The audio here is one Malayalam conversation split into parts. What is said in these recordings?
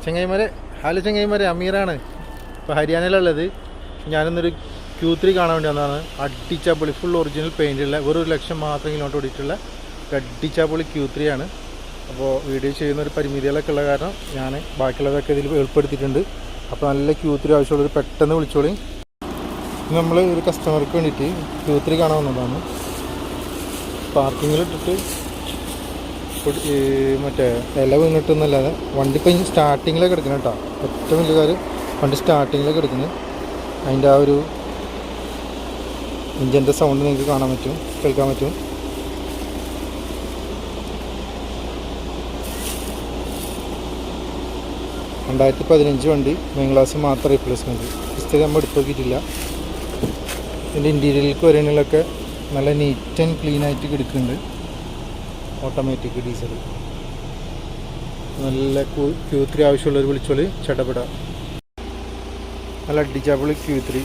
ചെങ്ങൈമാരെ, ഹലോ ചെങ്ങൈമാരെ, അമീറാണ്. ഇപ്പോൾ ഹരിയാനയിലുള്ളത്. ഞാനിന്നൊരു Q3 കാണാൻ വേണ്ടി വന്നതാണ്. അടിച്ചാപ്പൊളി ഫുൾ ഒറിജിനൽ പെയിൻറ്റുള്ള വെറും 1,00,000 മാത്രം കിലോമീറ്റർ ഓടിയിട്ടുള്ള അടിച്ചാപ്പൊളി Q3 ആണ്. അപ്പോൾ വീഡിയോ ചെയ്യുന്നൊരു പരിമിതികളൊക്കെ ഉള്ള കാരണം ഞാൻ ബാക്കിയുള്ളതൊക്കെ ഇതിൽ ഉൾപ്പെടുത്തിയിട്ടുണ്ട്. അപ്പോൾ നല്ല Q3 ആവശ്യമുള്ളവർ പെട്ടെന്ന് വിളിച്ചോളി. നമ്മൾ ഒരു കസ്റ്റമർക്ക് വേണ്ടിയിട്ട് Q3 കാണാൻ വന്നതാണ്. പാർക്കിങ്ങിലിട്ടിട്ട് മറ്റേ ഇല വീണിട്ടൊന്നുമല്ലാതെ വണ്ടി ഇപ്പം സ്റ്റാർട്ടിങ്ങിലൊക്കെ എടുക്കണം കേട്ടോ. ഏറ്റവും വലിയ കാര്യം വണ്ടി സ്റ്റാർട്ടിങ്ങിലൊക്കെ എടുക്കുന്നത്. അതിൻ്റെ ആ ഒരു ഇഞ്ചിൻ്റെ സൗണ്ട് നിങ്ങൾക്ക് കാണാൻ പറ്റും, കേൾക്കാൻ പറ്റും. (2015) വണ്ടി മെയിൻ ഗ്ലാസ് മാത്രം റീപ്ലേസ്മെൻറ്റ്. പുസ്തകം നമ്മൾ എടുത്ത് നോക്കിയിട്ടില്ല. ഇതിൻ്റെ ഇൻറ്റീരിയറിലേക്ക് വരുന്നതിലൊക്കെ നല്ല നീറ്റ് ആൻഡ് ക്ലീൻ ആയിട്ട് കിടക്കുന്നുണ്ട്. ഓട്ടോമാറ്റിക് ഡീസൽ നല്ല Q3 ആവശ്യമുള്ളവർ വിളിച്ചോളി, ചടപെടാം. നല്ല അടിച്ചാപ്പൊളി Q3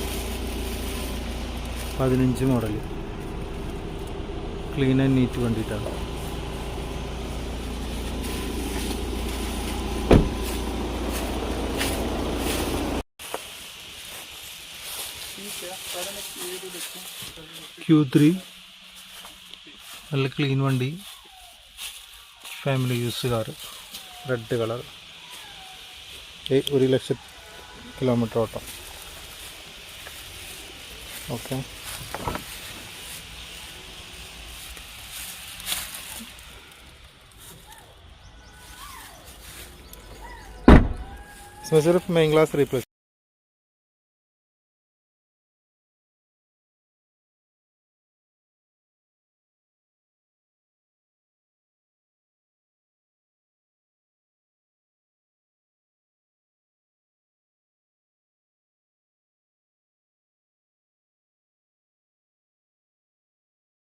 15 model clean and neat വേണ്ടിയിട്ടാണ്. Q3 നല്ല ക്ലീൻ വണ്ടി, family use car, red colour, 1,00,000 kilometre ഓട്ടം. ഓക്കെ, സിർഫ് മെയിൻ ഗ്ലാസ് റീപ്ലേസ്